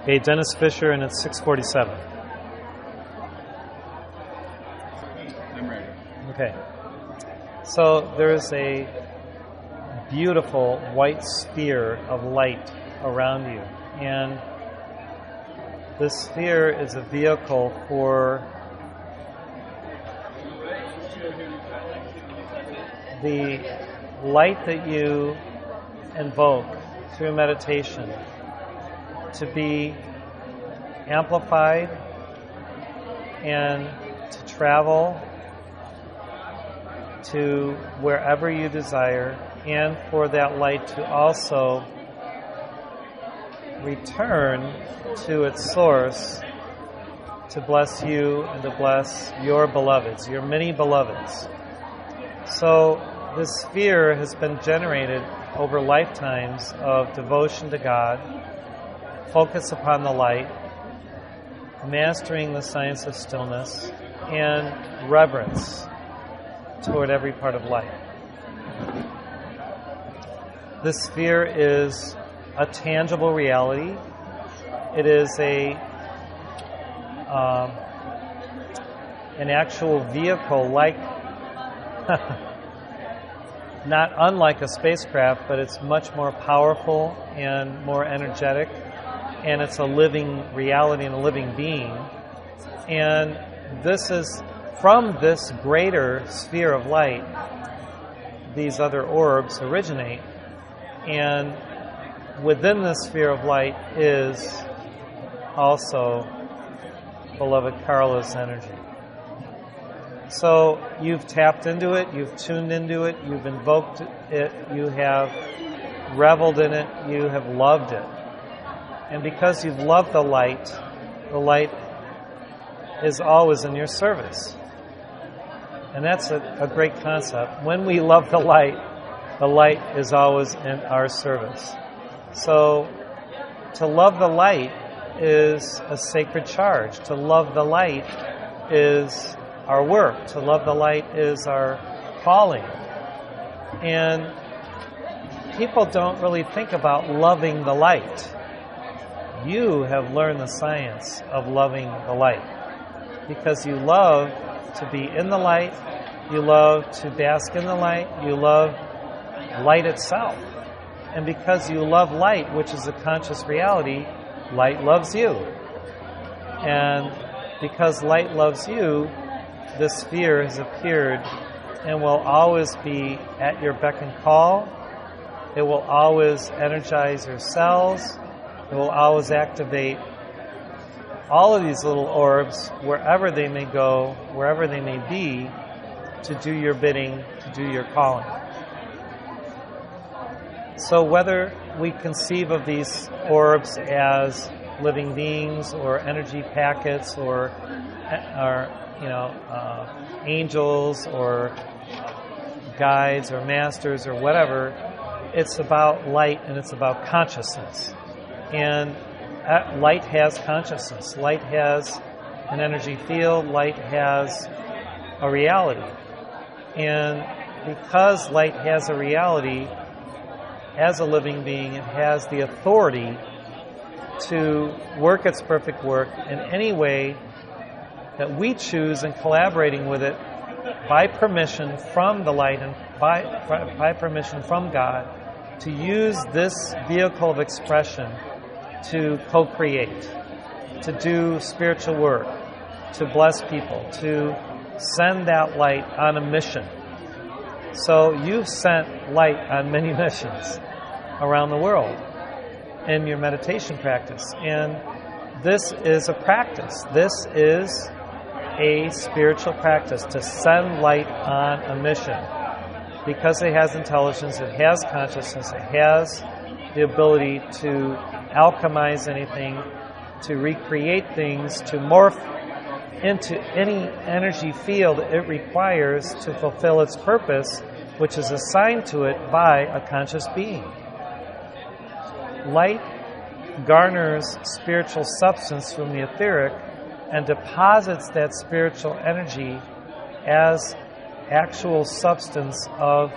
Okay, Dennis Fisher, and it's 6:47. I'm ready. Okay. So there's a beautiful white sphere of light around you, and this sphere is a vehicle for the light that you invoke through meditation to be amplified and to travel to wherever you desire, and for that light to also return to its source to bless you and to bless your beloveds, your many beloveds. So this sphere has been generated over lifetimes of devotion to God, focus upon the light, mastering the science of stillness, and reverence toward every part of life. This sphere is a tangible reality. It is an actual vehicle, like not unlike a spacecraft, but it's much more powerful and more energetic, and it's a living reality and a living being. And this is from this greater sphere of light, these other orbs originate, and within this sphere of light is also beloved Carla's energy. So you've tapped into it, you've tuned into it, you've invoked it, you have reveled in it, you have loved it. And because you've loved the light is always in your service. And that's a great concept. When we love the light is always in our service. So to love the light is a sacred charge. To love the light is our work. To love the light is our calling. And people don't really think about loving the light. You have learned the science of loving the light because you love to be in the light, you love to bask in the light, you love light itself. And because you love light, which is a conscious reality, light loves you. And because light loves you, this sphere has appeared and will always be at your beck and call. It will always energize your cells. It will always activate all of these little orbs, wherever they may go, wherever they may be, to do your bidding, to do your calling. So whether we conceive of these orbs as living beings or energy packets or angels or guides or masters or whatever, it's about light and it's about consciousness. And light has consciousness. Light has an energy field. Light has a reality. And because light has a reality, as a living being, it has the authority to work its perfect work in any way that we choose, in collaborating with it by permission from the light and by permission from God, to use this vehicle of expression to co-create, to do spiritual work, to bless people, to send that light on a mission. So you've sent light on many missions around the world in your meditation practice. And this is a practice. This is a spiritual practice, to send light on a mission. Because it has intelligence, it has consciousness, it has the ability to alchemize anything, to recreate things, to morph into any energy field it requires to fulfill its purpose, which is assigned to it by a conscious being. Light garners spiritual substance from the etheric and deposits that spiritual energy as actual substance of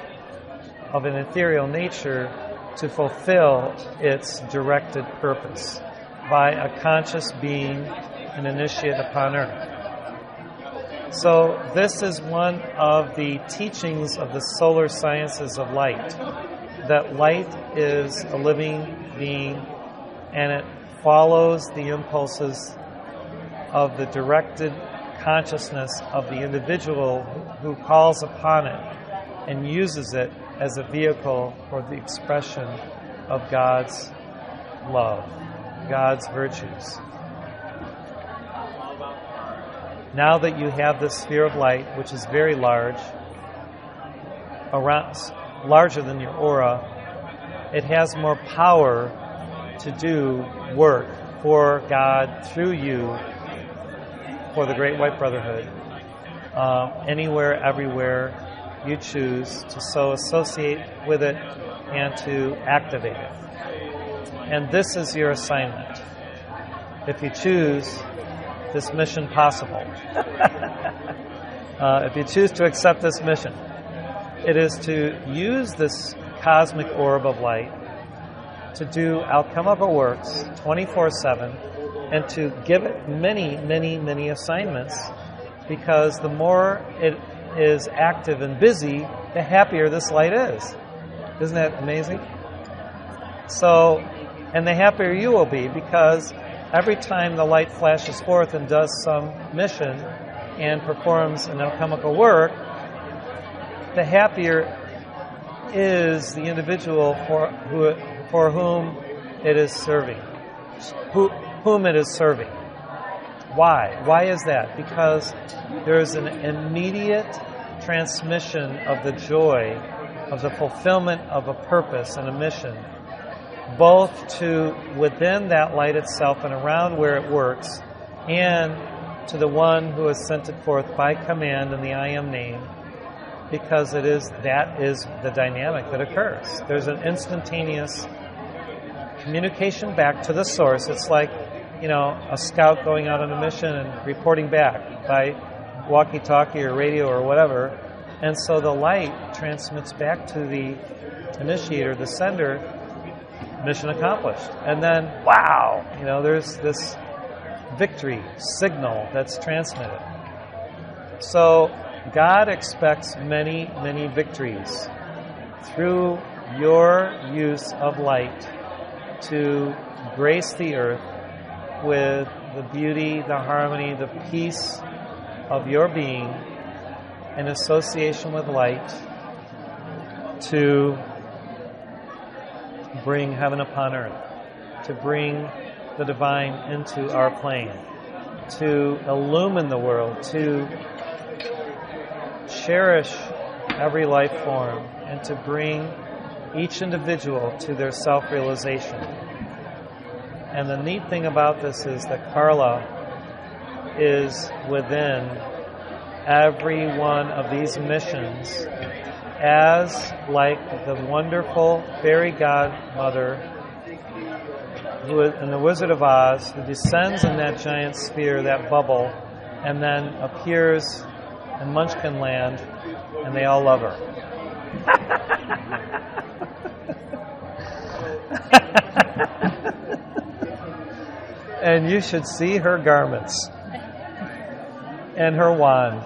an ethereal nature to fulfill its directed purpose by a conscious being, an initiate upon earth. So this is one of the teachings of the solar sciences of light, that light is a living being and it follows the impulses of the directed consciousness of the individual who calls upon it and uses it as a vehicle for the expression of God's love, God's virtues. Now that you have this sphere of light, which is very large, larger than your aura, it has more power to do work for God through you, for the Great White Brotherhood, anywhere, everywhere you choose to so associate with it and to activate it. And this is your assignment. If you choose this mission possible, if you choose to accept this mission, it is to use this cosmic orb of light to do alchemical works 24/7 and to give it many, many, many assignments, because the more it is active and busy, the happier this light is. Isn't that amazing? So, and the happier you will be, because every time the light flashes forth and does some mission and performs an alchemical work, the happier is the individual for whom it is serving, whom it is serving. Why? Why is that? Because there is an immediate transmission of the joy of the fulfillment of a purpose and a mission, both to within that light itself and around where it works, and to the one who has sent it forth by command in the I Am name, because that is the dynamic that occurs. There's an instantaneous communication back to the source. It's like, a scout going out on a mission and reporting back by walkie-talkie or radio or whatever. And so the light transmits back to the initiator, the sender, mission accomplished. And then, wow, there's this victory signal that's transmitted. So God expects many, many victories through your use of light to grace the earth with the beauty, the harmony, the peace of your being in association with light, to bring heaven upon earth, to bring the divine into our plane, to illumine the world, to cherish every life form, and to bring each individual to their self-realization. And the neat thing about this is that Carla is within every one of these missions as like the wonderful fairy godmother who is in the Wizard of Oz, who descends in that giant sphere, that bubble, and then appears in Munchkin Land, and they all love her. And you should see her garments and her wand.